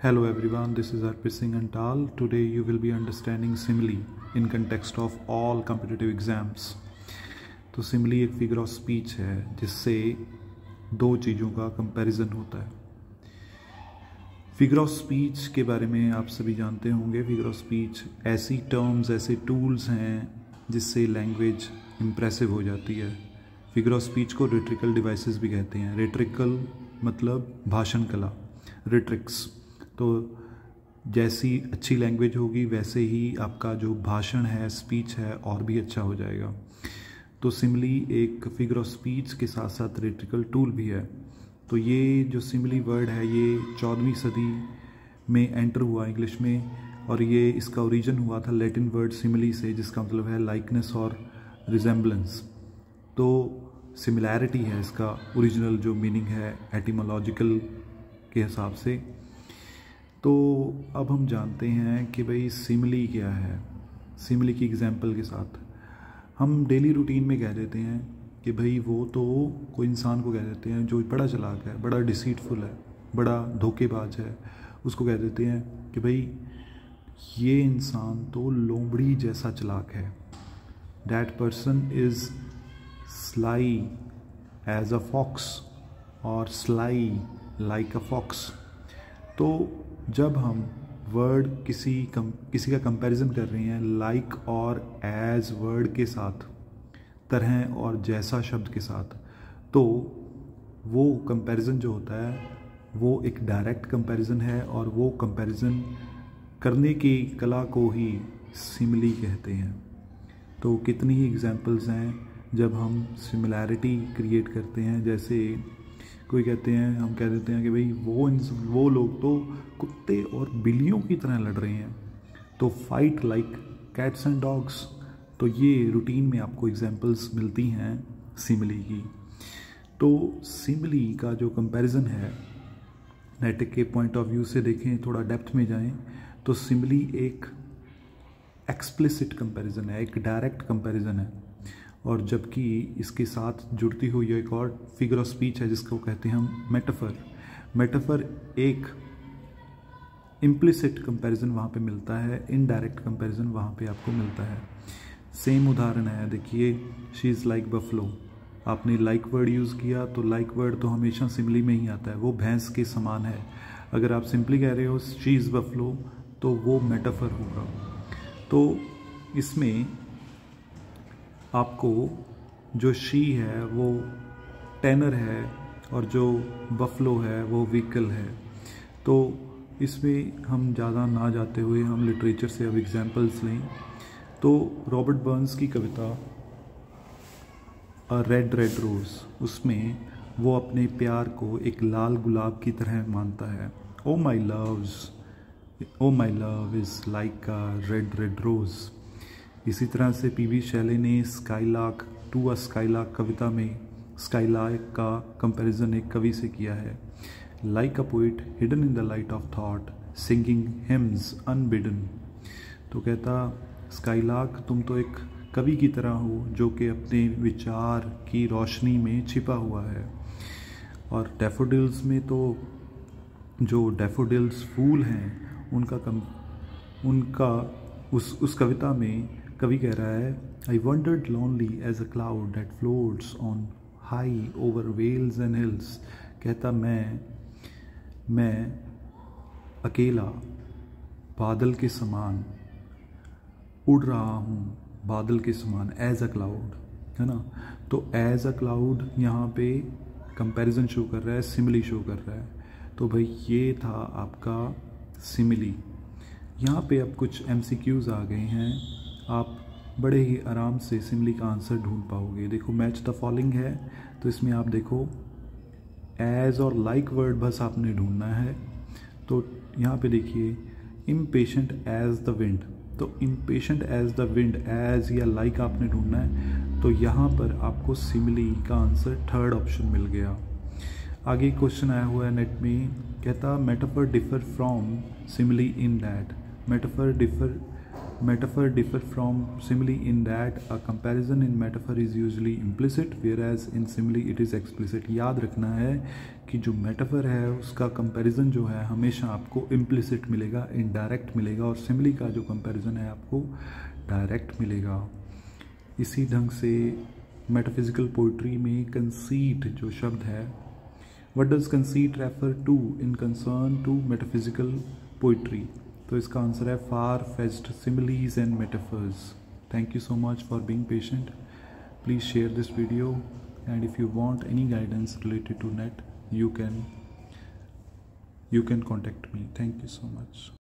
Hello everyone, this is Arpit Singh Antal. Today you will be understanding simile in context of all competitive exams. तो simile एक figure of speech है जिससे दो चीज़ों का comparison होता है. Figure of speech के बारे में आप सभी जानते होंगे. Figure of speech ऐसी terms, ऐसे tools हैं जिससे language impressive हो जाती है. Figure of speech को rhetorical devices भी कहते हैं. Rhetorical मतलब भाषण कला, rhetorics. तो जैसी अच्छी लैंग्वेज होगी वैसे ही आपका जो भाषण है, स्पीच है, और भी अच्छा हो जाएगा. तो सिमिली एक फिगर ऑफ स्पीच के साथ साथ रेट्रिकल टूल भी है. तो ये जो सिमिली वर्ड है ये 14वीं सदी में एंटर हुआ इंग्लिश में, और ये इसका ओरिजिन हुआ था लैटिन वर्ड सिमिली से, जिसका मतलब है लाइकनेस और रिजेम्बलेंस. तो सिमिलैरिटी है इसका ओरिजिनल जो मीनिंग है एटिमोलॉजिकल के हिसाब से. तो अब हम जानते हैं कि भाई सिमिली क्या है. सिमिली की एग्जांपल के साथ हम डेली रूटीन में कह देते हैं कि भाई वो तो कोई इंसान को कह देते हैं जो बड़ा चालाक है, बड़ा डिसीटफुल है, बड़ा धोखेबाज है, उसको कह देते हैं कि भाई ये इंसान तो लोमड़ी जैसा चालाक है. That person is sly as a fox और स्लाई लाइक अ फॉक्स. तो जब हम वर्ड किसी का कंपैरिजन कर रहे हैं लाइक और एज वर्ड के साथ, तरह और जैसा शब्द के साथ, तो वो कंपैरिजन जो होता है वो एक डायरेक्ट कंपैरिजन है, और वो कंपैरिजन करने की कला को ही सिमिली कहते हैं. तो कितनी ही एग्जांपल्स हैं जब हम सिमिलैरिटी क्रिएट करते हैं. जैसे कोई कहते हैं, हम कह देते हैं कि भाई वो लोग तो कुत्ते और बिल्लियों की तरह लड़ रहे हैं, तो fight like cats and dogs. तो ये रूटीन में आपको एग्जांपल्स मिलती हैं सिमिली की. तो सिमिली का जो कंपैरिजन है नेटिक के पॉइंट ऑफ व्यू से देखें, थोड़ा डेप्थ में जाएं, तो सिमिली एक एक्सप्लिसिट कंपैरिजन है, एक डायरेक्ट कंपैरिजन है. और जबकि इसके साथ जुड़ती हुई एक और फिगर ऑफ स्पीच है जिसको कहते हैं हम मेटाफर. मेटाफर एक इम्प्लिसिट कंपैरिजन वहाँ पे मिलता है, इनडायरेक्ट कंपैरिजन वहाँ पे आपको मिलता है. सेम उदाहरण है, देखिए शी इज़ लाइक बफलो. आपने लाइक वर्ड यूज़ किया तो लाइक वर्ड तो हमेशा सिमिली में ही आता है, वो भैंस के समान है. अगर आप सिंपली कह रहे हो शी इज़ बफलो तो वो मेटाफर होगा. तो इसमें आपको जो शी है वो टेनर है और जो बफलो है वो व्हीकल है. तो इसमें हम ज़्यादा ना जाते हुए हम लिटरेचर से अब एग्जांपल्स लें. तो रॉबर्ट बर्न्स की कविता अ रेड रेड रोज़, उसमें वो अपने प्यार को एक लाल गुलाब की तरह मानता है. Oh my love is like a red red rose. इसी तरह से पीवी शैले ने स्काईलार्क टू अ स्काईलार्क कविता में स्काईलार्क का कंपैरिजन एक कवि से किया है. Like a poet hidden in the light of thought singing hymns unbidden. तो कहता स्काईलार्क तुम तो एक कवि की तरह हो जो कि अपने विचार की रोशनी में छिपा हुआ है. और डैफोडिल्स में तो जो डैफोडिल्स फूल हैं उनका उस कविता में कवि कह रहा है I wandered lonely as a cloud that floats on high over vales and hills. कहता मैं अकेला बादल के समान उड़ रहा हूँ, बादल के समान, एज अ क्लाउड, है ना. तो एज अ क्लाउड यहाँ पे कंपैरिजन शो कर रहा है, सिमिली शो कर रहा है. तो भाई ये था आपका सिमिली. यहाँ पे अब कुछ MCQs आ गए हैं, आप बड़े ही आराम से सिमिली का आंसर ढूंढ पाओगे. देखो मैच द फॉलोइंग है, तो इसमें आप देखो एज और लाइक वर्ड बस आपने ढूंढना है. तो यहाँ पे देखिए इम्पेशेंट एज द विंड, तो impatient as the wind, as या लाइक आपने ढूंढना है. तो यहाँ पर आपको सिमिली का आंसर थर्ड ऑप्शन मिल गया. आगे क्वेश्चन आया हुआ है नेट में, कहता metaphor differ from simile in that. Metaphor differ Metaphor differ from simile in that a comparison in metaphor is usually implicit whereas in simile it is explicit. याद रखना है कि जो metaphor है उसका comparison जो है हमेशा आपको implicit मिलेगा, indirect मिलेगा, और simile का जो comparison है आपको direct मिलेगा. इसी ढंग से metaphysical poetry में conceit जो शब्द है, what does conceit refer to in concern to metaphysical poetry? तो इसका आंसर है far fetched similes and metaphors. Thank you so much for being patient. Please share this video and if you want any guidance related to NET you can contact me. Thank you so much.